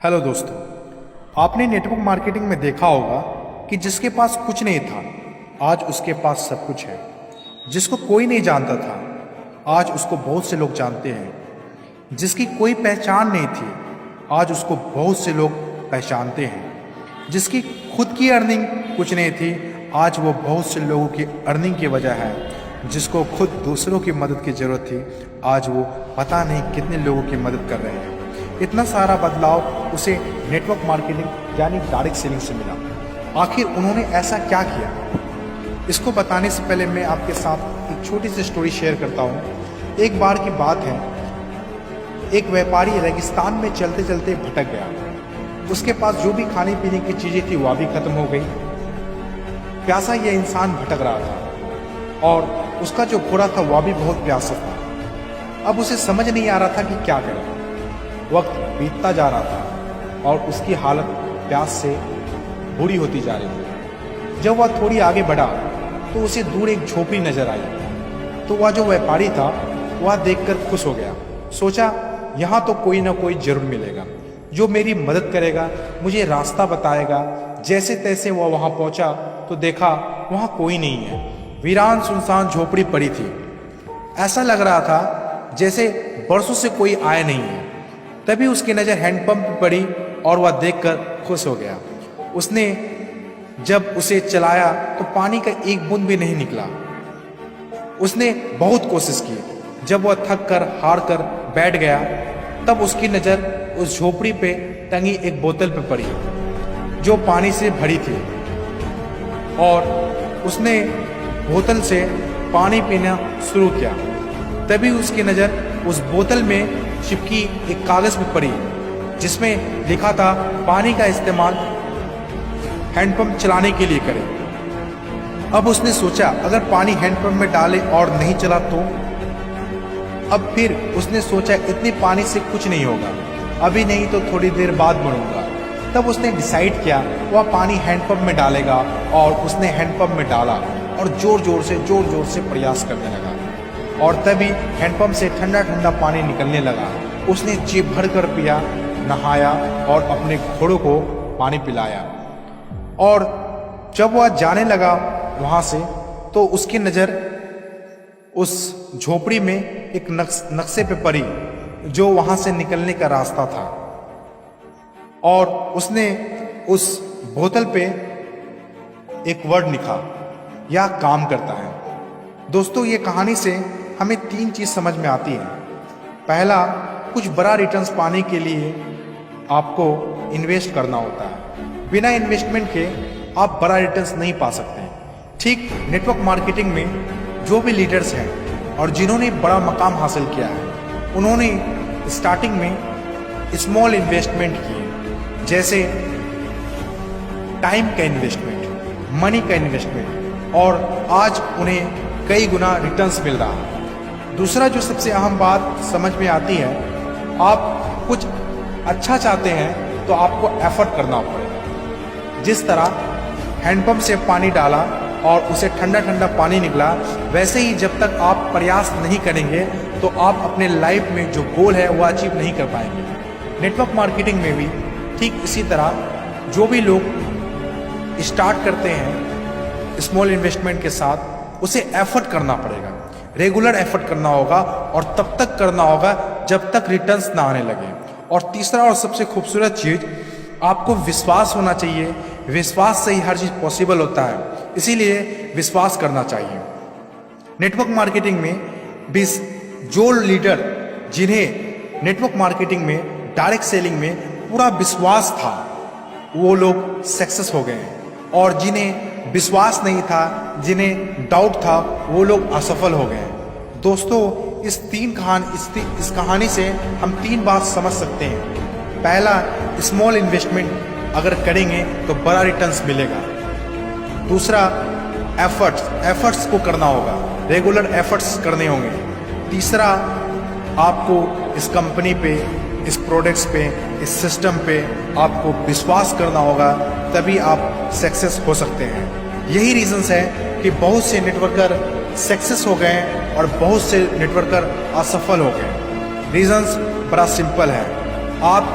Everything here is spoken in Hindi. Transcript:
हेलो दोस्तों, आपने नेटवर्क मार्केटिंग में देखा होगा कि जिसके पास कुछ नहीं था आज उसके पास सब कुछ है। जिसको कोई नहीं जानता था आज उसको बहुत से लोग जानते हैं। जिसकी कोई पहचान नहीं थी आज उसको बहुत से लोग पहचानते हैं। जिसकी खुद की अर्निंग कुछ नहीं थी आज वो बहुत से लोगों की अर्निंग की वजह है। जिसको खुद दूसरों की मदद की ज़रूरत थी आज वो पता नहीं कितने लोगों की मदद कर रहे हैं। इतना सारा बदलाव उसे नेटवर्क मार्केटिंग यानी डायरेक्ट सेलिंग से मिला। आखिर उन्होंने ऐसा क्या किया, इसको बताने से पहले मैं आपके साथ एक छोटी सी स्टोरी शेयर करता हूँ। एक बार की बात है, एक व्यापारी रेगिस्तान में चलते चलते भटक गया। उसके पास जो भी खाने पीने की चीज़ें थी वह भी खत्म हो गई। प्यासा यह इंसान भटक रहा था और उसका जो घोड़ा था वह भी बहुत प्यासा था। अब उसे समझ नहीं आ रहा था कि क्या करे। वक्त बीतता जा रहा था और उसकी हालत प्यास से बुरी होती जा रही थी। जब वह थोड़ी आगे बढ़ा तो उसे दूर एक झोपड़ी नजर आई। तो वह जो व्यापारी था वह देखकर खुश हो गया। सोचा यहाँ तो कोई ना कोई जरूर मिलेगा जो मेरी मदद करेगा, मुझे रास्ता बताएगा। जैसे तैसे वह वहाँ पहुँचा तो देखा वहाँ कोई नहीं है। वीरान सुनसान झोपड़ी पड़ी थी। ऐसा लग रहा था जैसे बरसों से कोई आया नहीं है। तभी उसकी नज़र हैंडपंप पर पड़ी और वह देखकर खुश हो गया। उसने जब उसे चलाया तो पानी का एक बूंद भी नहीं निकला। उसने बहुत कोशिश की। जब वह थक कर हार कर बैठ गया तब उसकी नज़र उस झोपड़ी पे टंगी एक बोतल पे पड़ी जो पानी से भरी थी और उसने बोतल से पानी पीना शुरू किया। तभी उसकी नज़र उस बोतल में चिपकी एक कागज पे पड़ी जिसमें लिखा था पानी का इस्तेमाल हैंडपंप चलाने के लिए करें। अब उसने सोचा अगर पानी हैंडपंप में डाले और नहीं चला तो। अब फिर उसने सोचा इतने पानी से कुछ नहीं होगा, अभी नहीं तो थोड़ी देर बाद बढ़ूंगा। तब उसने डिसाइड किया वह पानी हैंडपंप में डालेगा और उसने हैंडपंप में डाला और जोर जोर से प्रयास करने लगा और तभी हैंडपंप से ठंडा ठंडा पानी निकलने लगा। उसने जी भर कर पिया, नहाया और अपने घोड़ों को पानी पिलाया। और जब वह जाने लगा वहाँ से तो उसकी नज़र उस झोपड़ी में एक नक्शे पे पड़ी जो वहाँ से निकलने का रास्ता था और उसने उस बोतल पे एक वर्ड लिखा, यह काम करता है। दोस्तों, ये कहानी से हमें तीन चीज़ समझ में आती है। पहला, कुछ बड़ा रिटर्न्स पाने के लिए आपको इन्वेस्ट करना होता है। बिना इन्वेस्टमेंट के आप बड़ा रिटर्न्स नहीं पा सकते। ठीक नेटवर्क मार्केटिंग में जो भी लीडर्स हैं और जिन्होंने बड़ा मकाम हासिल किया है उन्होंने स्टार्टिंग में स्मॉल इन्वेस्टमेंट किए, जैसे टाइम का इन्वेस्टमेंट, मनी का इन्वेस्टमेंट, और आज उन्हें कई गुना रिटर्न्स मिल रहा है। दूसरा जो सबसे अहम बात समझ में आती है, आप कुछ अच्छा चाहते हैं तो आपको एफर्ट करना पड़ेगा। जिस तरह हैंडपंप से पानी डाला और उसे ठंडा ठंडा पानी निकला, वैसे ही जब तक आप प्रयास नहीं करेंगे तो आप अपने लाइफ में जो गोल है वो अचीव नहीं कर पाएंगे। नेटवर्क मार्केटिंग में भी ठीक इसी तरह जो भी लोग स्टार्ट करते हैं स्मॉल इन्वेस्टमेंट के साथ, उसे एफर्ट करना पड़ेगा, रेगुलर एफर्ट करना होगा और तब तक करना होगा जब तक रिटर्न्स ना आने लगे। और तीसरा और सबसे खूबसूरत चीज़, आपको विश्वास होना चाहिए। विश्वास से ही हर चीज़ पॉसिबल होता है, इसीलिए विश्वास करना चाहिए। नेटवर्क मार्केटिंग में भी जो लीडर जिन्हें नेटवर्क मार्केटिंग में डायरेक्ट सेलिंग में पूरा विश्वास था वो लोग सक्सेस हो गए हैं, और जिन्हें विश्वास नहीं था, जिन्हें डाउट था, वो लोग असफल हो गए। दोस्तों, इस कहानी से हम तीन बात समझ सकते हैं। पहला, स्मॉल इन्वेस्टमेंट अगर करेंगे तो बड़ा रिटर्न्स मिलेगा। दूसरा, एफर्ट्स को करना होगा, रेगुलर एफर्ट्स करने होंगे। तीसरा, आपको इस कंपनी पे, इस प्रोडक्ट्स पे, इस सिस्टम पे आपको विश्वास करना होगा, तभी आप सक्सेस हो सकते हैं। यही रीजंस है कि बहुत से नेटवर्कर सक्सेस हो गए और बहुत से नेटवर्कर असफल हो गए। रीजंस बड़ा सिंपल है। आप